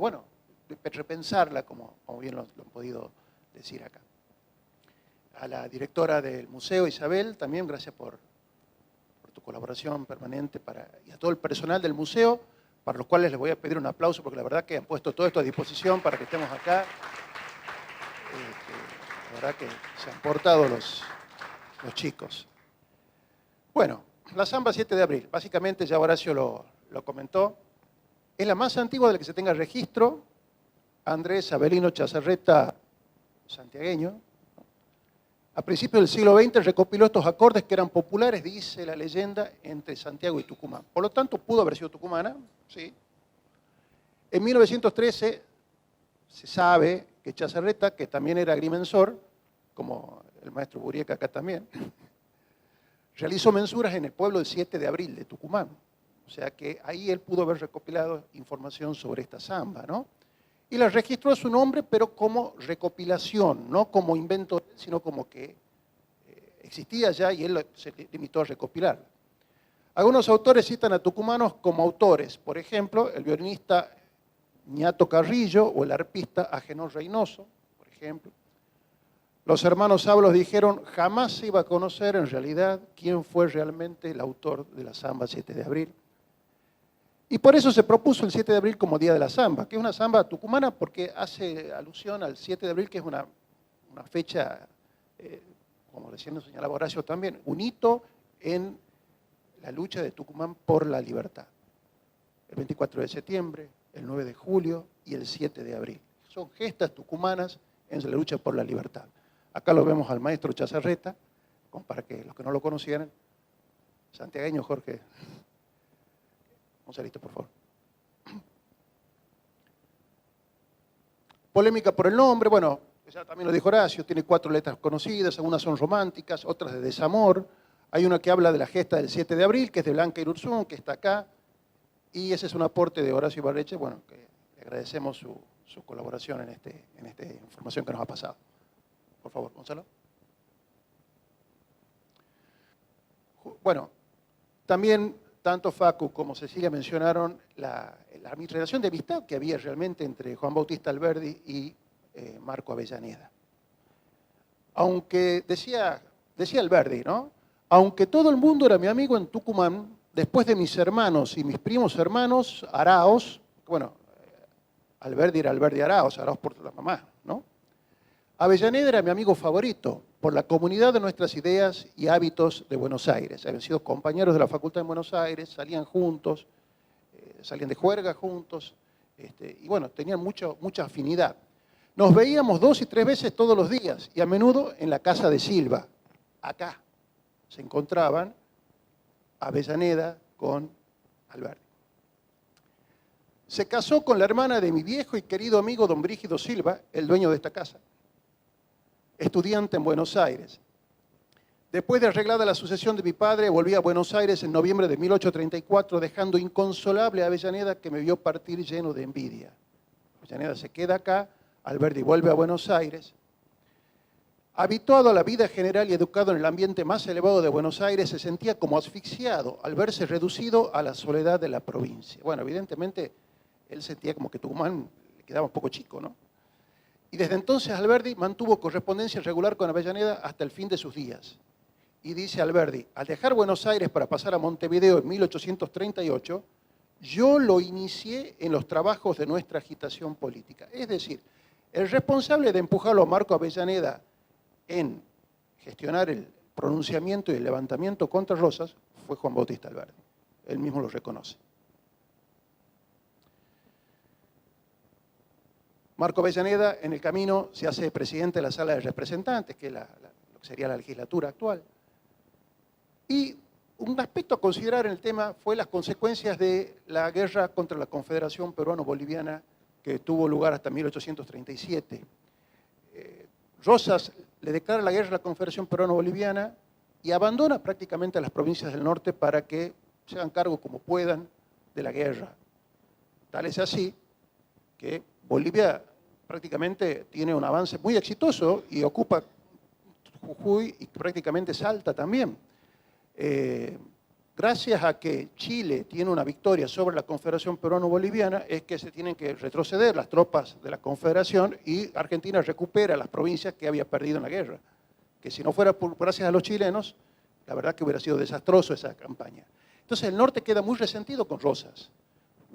repensarla, como bien lo han podido decir acá. A la directora del museo, Isabel, también gracias por tu colaboración permanente y a todo el personal del museo, para los cuales les voy a pedir un aplauso, porque la verdad que han puesto todo esto a disposición para que estemos acá. La verdad que se han portado los chicos. Bueno, la Samba 7 de abril, básicamente ya Horacio lo comentó, es la más antigua de la que se tenga registro. Andrés Avelino Chazarreta, santiagueño, a principios del siglo XX recopiló estos acordes que eran populares, dice la leyenda, entre Santiago y Tucumán. Por lo tanto, pudo haber sido tucumana, sí. En 1913 se sabe que Chazarreta, que también era agrimensor, como el maestro Burieka acá también, realizó mensuras en el pueblo del 7 de abril de Tucumán. O sea que ahí él pudo haber recopilado información sobre esta samba, ¿no? Y la registró a su nombre, pero como recopilación, no como invento, sino como que existía ya y él se limitó a recopilarla. Algunos autores citan a tucumanos como autores, por ejemplo, el violinista Ñato Carrillo o el arpista Agenor Reynoso, por ejemplo. Los hermanos Ábalos dijeron, jamás se iba a conocer en realidad quién fue realmente el autor de la Samba 7 de abril. Y por eso se propuso el 7 de abril como Día de la Samba, que es una samba tucumana porque hace alusión al 7 de abril, que es una fecha, como recién nos señalaba Horacio también, un hito en la lucha de Tucumán por la libertad. El 24 de septiembre, el 9 de julio y el 7 de abril. Son gestas tucumanas en la lucha por la libertad. Acá lo vemos al maestro Chazarreta, para que los que no lo conocieran, santiagueño Jorge. Gonzalito, por favor. Polémica por el nombre, bueno, ya también lo dijo Horacio, tiene 4 letras conocidas, algunas son románticas, otras de desamor. Hay una que habla de la gesta del 7 de abril, que es de Blanca Irurzún, que está acá, y ese es un aporte de Horacio Ibarreche, bueno, que le agradecemos su colaboración en esta información que nos ha pasado. Por favor, Gonzalo. Bueno, también tanto Facu como Cecilia mencionaron la relación de amistad que había realmente entre Juan Bautista Alberdi y Marco Avellaneda. Aunque decía Alberdi, ¿no? Aunque todo el mundo era mi amigo en Tucumán, después de mis hermanos y mis primos hermanos, Araos, bueno, Alberdi era Alberdi Araos por la mamá, ¿no? Avellaneda era mi amigo favorito por la comunidad de nuestras ideas y hábitos de Buenos Aires. Habían sido compañeros de la facultad en Buenos Aires, salían juntos, salían de juerga juntos, y bueno, tenían mucha afinidad. Nos veíamos 2 y 3 veces todos los días, y a menudo en la casa de Silva. Acá se encontraban Avellaneda con Alberdi. Se casó con la hermana de mi viejo y querido amigo don Brígido Silva, el dueño de esta casa, estudiante en Buenos Aires. Después de arreglada la sucesión de mi padre, volví a Buenos Aires en noviembre de 1834, dejando inconsolable a Avellaneda, que me vio partir lleno de envidia. Avellaneda se queda acá, Alberdi vuelve a Buenos Aires. Habituado a la vida general y educado en el ambiente más elevado de Buenos Aires, se sentía como asfixiado al verse reducido a la soledad de la provincia. Bueno, evidentemente, él sentía como que Tucumán le quedaba un poco chico, ¿no? Y desde entonces Alberdi mantuvo correspondencia regular con Avellaneda hasta el fin de sus días. Y dice Alberdi, al dejar Buenos Aires para pasar a Montevideo en 1838, yo lo inicié en los trabajos de nuestra agitación política. Es decir, el responsable de empujarlo a Marco Avellaneda en gestionar el pronunciamiento y el levantamiento contra Rosas fue Juan Bautista Alberdi. Él mismo lo reconoce. Marco Avellaneda, en el camino, se hace presidente de la Sala de Representantes, que es lo que sería la legislatura actual. Y un aspecto a considerar en el tema fue las consecuencias de la guerra contra la Confederación Peruano-Boliviana que tuvo lugar hasta 1837. Rosas le declara la guerra a la Confederación Peruano-Boliviana y abandona prácticamente a las provincias del norte para que se hagan cargo como puedan de la guerra. Tal es así que Bolivia prácticamente tiene un avance muy exitoso y ocupa Jujuy y prácticamente Salta también. Gracias a que Chile tiene una victoria sobre la Confederación Peruano-Boliviana, es que se tienen que retroceder las tropas de la Confederación y Argentina recupera las provincias que había perdido en la guerra. Que si no fuera gracias a los chilenos, la verdad que hubiera sido desastroso esa campaña. Entonces el norte queda muy resentido con Rosas.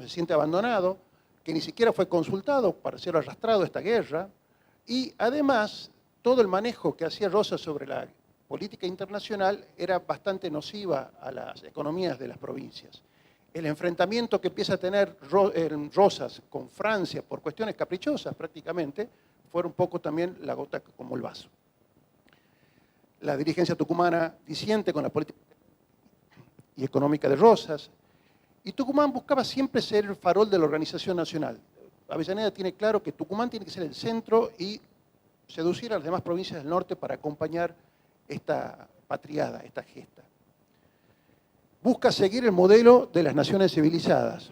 Se siente abandonado, que ni siquiera fue consultado para ser arrastrado a esta guerra, y además todo el manejo que hacía Rosas sobre la política internacional era bastante nociva a las economías de las provincias. El enfrentamiento que empieza a tener Rosas con Francia por cuestiones caprichosas prácticamente, fue un poco también la gota como el vaso. La dirigencia tucumana disiente con la política y económica de Rosas, y Tucumán buscaba siempre ser el farol de la organización nacional. Avellaneda tiene claro que Tucumán tiene que ser el centro y seducir a las demás provincias del norte para acompañar esta patriada, esta gesta. Busca seguir el modelo de las naciones civilizadas,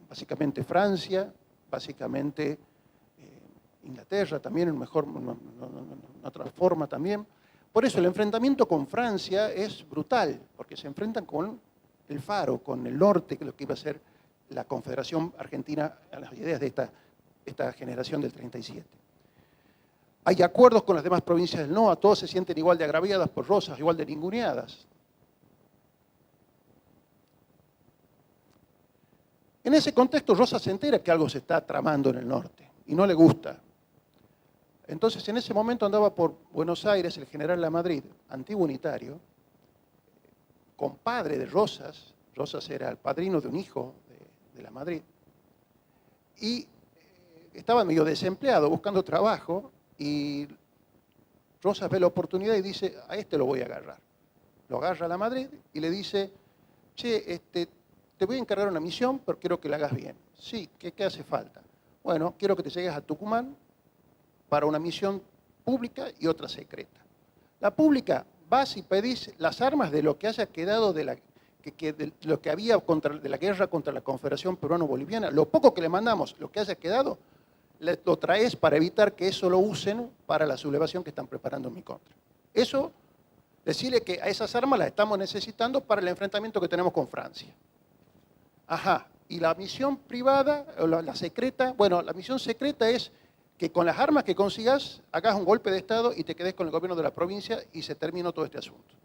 básicamente Francia, básicamente Inglaterra, también en otra forma también. Por eso el enfrentamiento con Francia es brutal, porque se enfrentan con el Faro, con el norte, que es lo que iba a ser la Confederación Argentina a las ideas de esta generación del 37. Hay acuerdos con las demás provincias del NOA, todos se sienten igual de agraviadas por Rosas, igual de ninguneadas. En ese contexto, Rosas se entera que algo se está tramando en el norte y no le gusta. Entonces, en ese momento andaba por Buenos Aires el general Lamadrid, antiguo unitario, compadre de Rosas. Rosas era el padrino de un hijo de Lamadrid. Y estaba medio desempleado, buscando trabajo, y Rosas ve la oportunidad y dice, a este lo voy a agarrar. Lo agarra a Lamadrid y le dice, che, te voy a encargar una misión, pero quiero que la hagas bien. Sí, ¿qué hace falta? Bueno, quiero que te llegues a Tucumán para una misión pública y otra secreta. La pública, vas y pedís las armas de lo que haya quedado de lo que había de la guerra contra la Confederación Peruano-Boliviana. Lo poco que le mandamos, lo que haya quedado, lo traes para evitar que eso lo usen para la sublevación que están preparando en mi contra. Eso, decirle que a esas armas las estamos necesitando para el enfrentamiento que tenemos con Francia. Ajá, y la misión privada, o la secreta, bueno, la misión secreta es que con las armas que consigas, hagas un golpe de Estado y te quedes con el gobierno de la provincia y se terminó todo este asunto.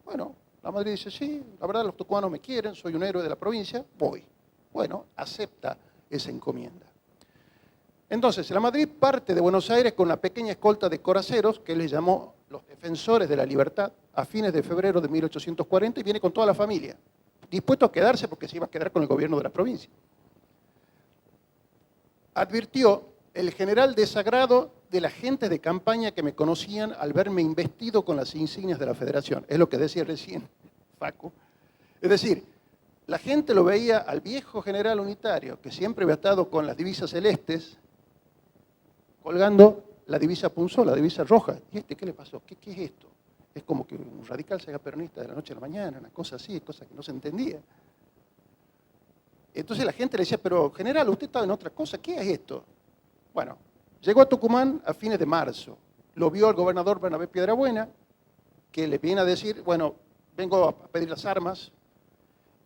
Bueno, Lamadrid dice, sí, la verdad los tucumanos me quieren, soy un héroe de la provincia, voy. Bueno, acepta esa encomienda. Entonces, la Madrid parte de Buenos Aires con una pequeña escolta de coraceros que él les llamó los defensores de la libertad a fines de febrero de 1840 y viene con toda la familia, dispuesto a quedarse porque se iba a quedar con el gobierno de la provincia. Advirtió el general desagrado de la gente de campaña que me conocían al verme investido con las insignias de la Federación. Es lo que decía recién Facu. Es decir, la gente lo veía al viejo general unitario, que siempre había estado con las divisas celestes, colgando la divisa punzó, la divisa roja. ¿Y qué le pasó? ¿Qué es esto? Es como que un radical se haga peronista de la noche a la mañana, una cosa así, cosa que no se entendía. Entonces la gente le decía, pero general, usted estaba en otra cosa, ¿qué es esto? Bueno, llegó a Tucumán a fines de marzo. Lo vio el gobernador Bernabé Piedrabuena, que le viene a decir, bueno, vengo a pedir las armas.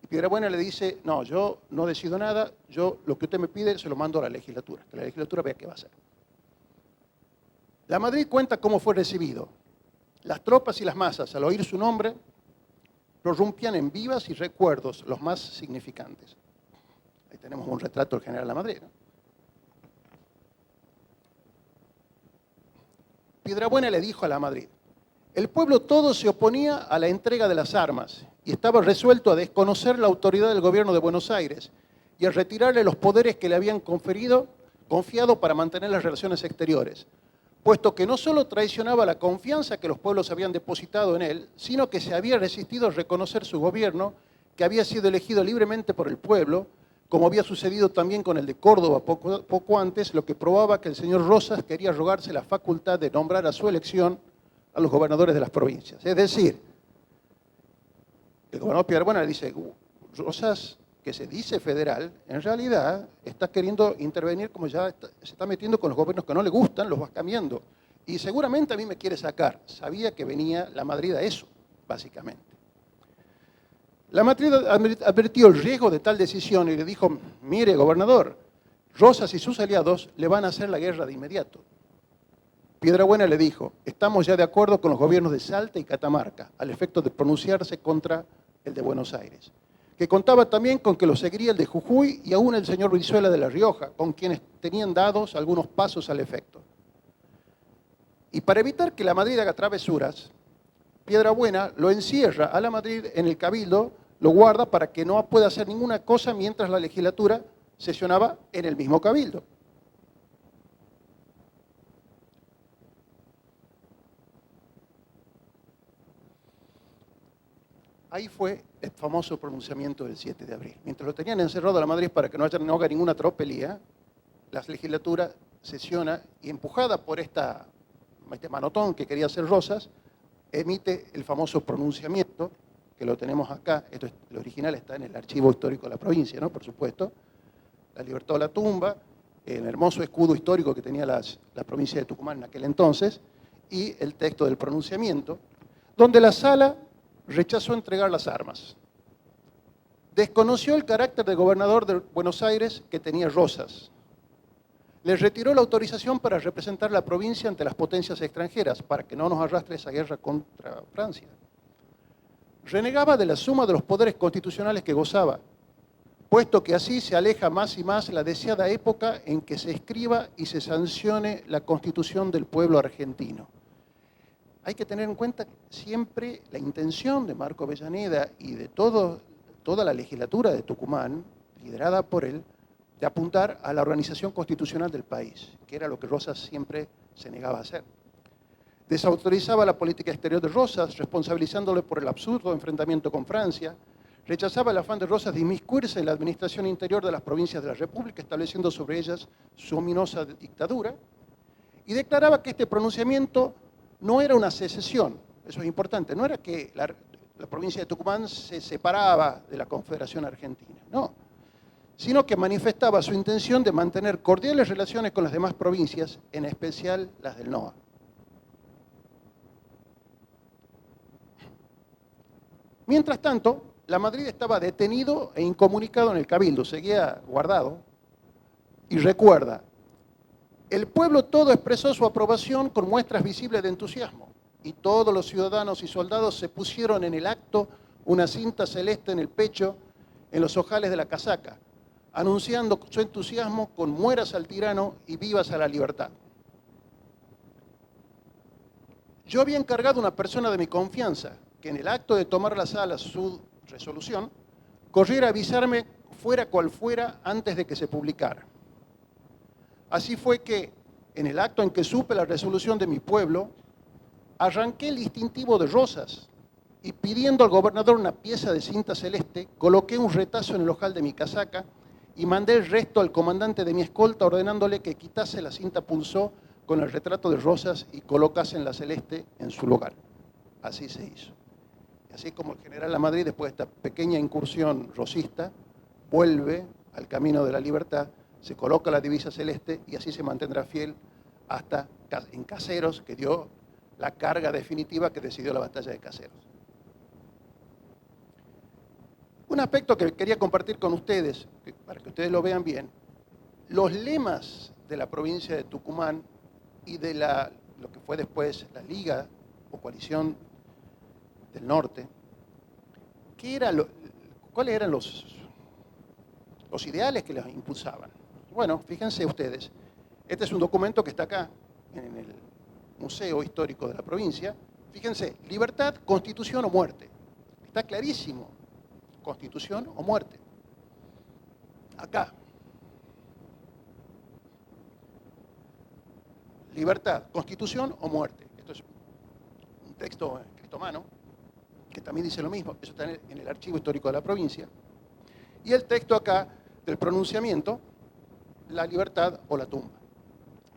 Y Piedrabuena le dice, no, yo no decido nada, yo lo que usted me pide se lo mando a la legislatura, que la legislatura vea qué va a hacer. La Madrid cuenta cómo fue recibido. Las tropas y las masas, al oír su nombre, prorrumpían en vivas y recuerdos los más significantes. Ahí tenemos un retrato del general Lamadrid, ¿no? Piedrabuena le dijo a la Madrid, el pueblo todo se oponía a la entrega de las armas y estaba resuelto a desconocer la autoridad del gobierno de Buenos Aires y a retirarle los poderes que le habían confiado para mantener las relaciones exteriores, puesto que no solo traicionaba la confianza que los pueblos habían depositado en él, sino que se había resistido a reconocer su gobierno, que había sido elegido libremente por el pueblo, como había sucedido también con el de Córdoba poco antes, lo que probaba que el señor Rosas quería rogarse la facultad de nombrar a su elección a los gobernadores de las provincias. Es decir, el gobernador Piedrabuena le dice, Rosas, que se dice federal, en realidad está queriendo intervenir como ya se está metiendo con los gobiernos que no le gustan, los va cambiando. Y seguramente a mí me quiere sacar. Sabía que venía la Madrid a eso, básicamente. La Madrid advirtió el riesgo de tal decisión y le dijo, mire, gobernador, Rosas y sus aliados le van a hacer la guerra de inmediato. Piedrabuena le dijo, estamos ya de acuerdo con los gobiernos de Salta y Catamarca, al efecto de pronunciarse contra el de Buenos Aires, que contaba también con que lo seguiría el de Jujuy y aún el señor Brizuela de La Rioja, con quienes tenían dados algunos pasos al efecto. Y para evitar que la Madrid haga travesuras, Piedrabuena lo encierra a la Madrid en el Cabildo, lo guarda para que no pueda hacer ninguna cosa mientras la legislatura sesionaba en el mismo Cabildo. Ahí fue el famoso pronunciamiento del 7 de abril. Mientras lo tenían encerrado a la Madrid para que no haga ninguna tropelía, la legislatura sesiona y empujada por este manotón que quería hacer Rosas, emite el famoso pronunciamiento, que lo tenemos acá, el original está en el archivo histórico de la provincia, ¿no? Por supuesto, la libertad o la tumba, el hermoso escudo histórico que tenía la provincia de Tucumán en aquel entonces, y el texto del pronunciamiento, donde la sala rechazó entregar las armas. Desconoció el carácter de gobernador de Buenos Aires que tenía Rosas. Le retiró la autorización para representar la provincia ante las potencias extranjeras, para que no nos arrastre esa guerra contra Francia. Renegaba de la suma de los poderes constitucionales que gozaba, puesto que así se aleja más y más la deseada época en que se escriba y se sancione la Constitución del pueblo argentino. Hay que tener en cuenta siempre la intención de Marco Avellaneda y de toda la legislatura de Tucumán, liderada por él, de apuntar a la organización constitucional del país, que era lo que Rosas siempre se negaba a hacer. Desautorizaba la política exterior de Rosas, responsabilizándole por el absurdo enfrentamiento con Francia, rechazaba el afán de Rosas de inmiscuirse en la administración interior de las provincias de la República, estableciendo sobre ellas su ominosa dictadura, y declaraba que este pronunciamiento no era una secesión, eso es importante, no era que la provincia de Tucumán se separaba de la Confederación Argentina, no, sino que manifestaba su intención de mantener cordiales relaciones con las demás provincias, en especial las del NOA. Mientras tanto, la Madrid estaba detenido e incomunicado en el Cabildo, seguía guardado, y recuerda, el pueblo todo expresó su aprobación con muestras visibles de entusiasmo, y todos los ciudadanos y soldados se pusieron en el acto una cinta celeste en el pecho, en los ojales de la casaca, anunciando su entusiasmo con mueras al tirano y vivas a la libertad. Yo había encargado a una persona de mi confianza que en el acto de tomar la sala su resolución, corriera a avisarme fuera cual fuera antes de que se publicara. Así fue que, en el acto en que supe la resolución de mi pueblo, arranqué el distintivo de rosas y pidiendo al gobernador una pieza de cinta celeste, coloqué un retazo en el ojal de mi casaca y mandé el resto al comandante de mi escolta ordenándole que quitase la cinta punzó con el retrato de rosas y colocasen la celeste en su lugar. Así se hizo. Y así como el general Lamadrid, después de esta pequeña incursión rosista, vuelve al camino de la libertad, se coloca la divisa celeste y así se mantendrá fiel hasta en Caseros, que dio la carga definitiva que decidió la batalla de Caseros. Un aspecto que quería compartir con ustedes, para que ustedes lo vean bien, los lemas de la provincia de Tucumán y de lo que fue después la Liga o Coalición del Norte, ¿cuáles eran los ideales que los impulsaban? Bueno, fíjense ustedes, este es un documento que está acá, en el Museo Histórico de la provincia. Fíjense, libertad, constitución o muerte. Está clarísimo, constitución o muerte. Acá. Libertad, constitución o muerte. Esto es un texto escrito a mano, que también dice lo mismo, eso está en el Archivo Histórico de la provincia. Y el texto acá del pronunciamiento, la libertad o la tumba.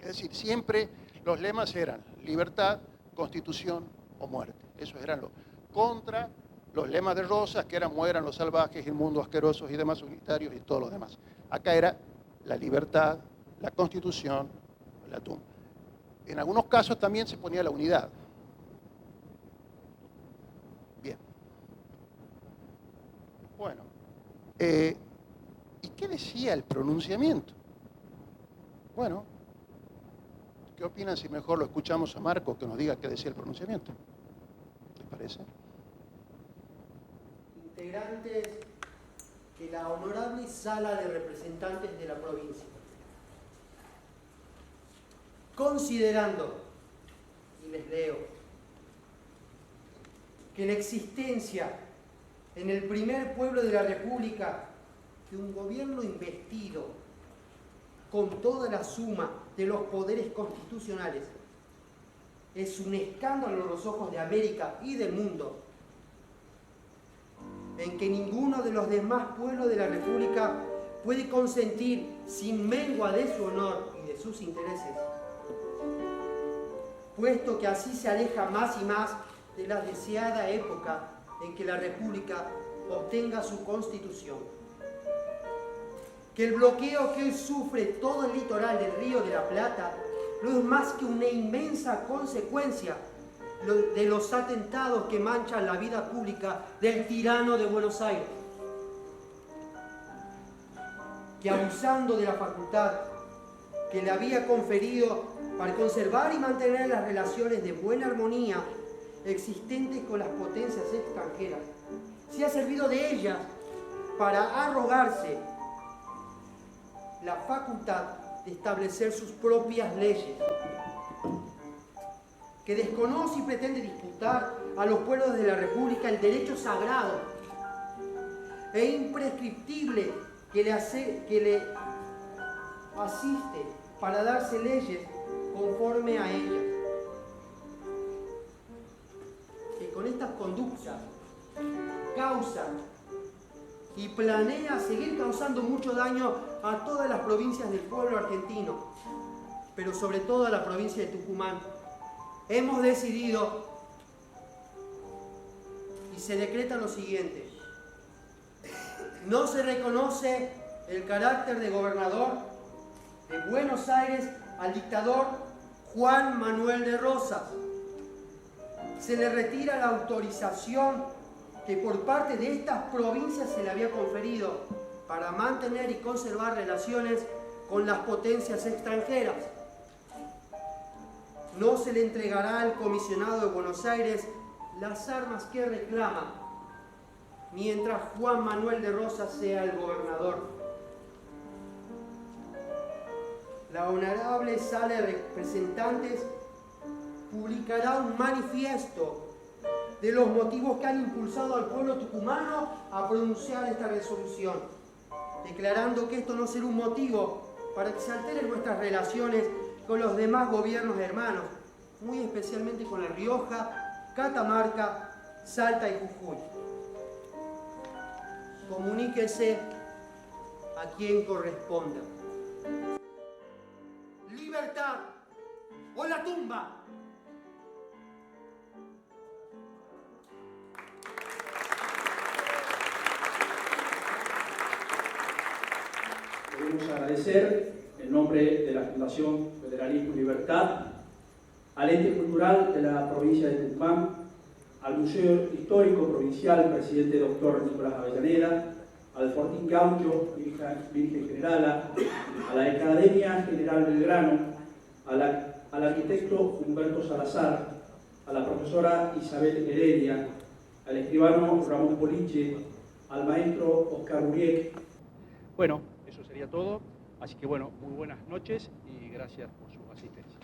Es decir, siempre los lemas eran libertad, constitución o muerte. Esos eran los contra los lemas de Rosas, que eran mueran los salvajes, inmundos, asquerosos y demás unitarios y todos los demás. Acá era la libertad, la constitución, la tumba. En algunos casos también se ponía la unidad. Bien. Bueno. ¿Y qué decía el pronunciamiento? Bueno, ¿qué opinan si mejor lo escuchamos a Marco que nos diga qué decía el pronunciamiento? ¿Les parece? Integrantes de la Honorable Sala de Representantes de la provincia. Considerando, y les leo, que la existencia en el primer pueblo de la República de un gobierno investido con toda la suma de los poderes constitucionales es un escándalo en los ojos de América y del mundo, en que ninguno de los demás pueblos de la República puede consentir sin mengua de su honor y de sus intereses, puesto que así se aleja más y más de la deseada época en que la República obtenga su constitución. Que el bloqueo que hoy sufre todo el litoral del Río de la Plata no es más que una inmensa consecuencia de los atentados que manchan la vida pública del tirano de Buenos Aires, que abusando de la facultad que le había conferido para conservar y mantener las relaciones de buena armonía existentes con las potencias extranjeras, se ha servido de ellas para arrogarse la facultad de establecer sus propias leyes, que desconoce y pretende disputar a los pueblos de la República el derecho sagrado e imprescriptible que le asiste para darse leyes conforme a ellas. Que con estas conductas causa y planea seguir causando mucho daño a todas las provincias del pueblo argentino, pero sobre todo a la provincia de Tucumán. Hemos decidido y se decreta lo siguiente: no se reconoce el carácter de gobernador de Buenos Aires al dictador Juan Manuel de Rosas. Se le retira la autorización que por parte de estas provincias se le había conferido para mantener y conservar relaciones con las potencias extranjeras. No se le entregará al comisionado de Buenos Aires las armas que reclama, mientras Juan Manuel de Rosas sea el gobernador. la honorable sala de representantes publicará un manifiesto de los motivos que han impulsado al pueblo tucumano a pronunciar esta resolución, declarando que esto no será un motivo para que se alteren nuestras relaciones con los demás gobiernos hermanos, muy especialmente con La Rioja, Catamarca, Salta y Jujuy. Comuníquese a quien corresponda. Libertad o la tumba. Queremos agradecer, en nombre de la Fundación Federalismo y Libertad, al Ente Cultural de la provincia de Tucumán, al Museo Histórico Provincial, presidente doctor Nicolás Avellaneda, al Fortín Gaucho, Virgen Generala, a la Academia General Belgrano, al arquitecto Humberto Salazar, a la profesora Isabel Heredia, al escribano Ramón Poliche, al maestro Oscar Uriek. Bueno, eso sería todo. Así que bueno, muy buenas noches y gracias por su asistencia.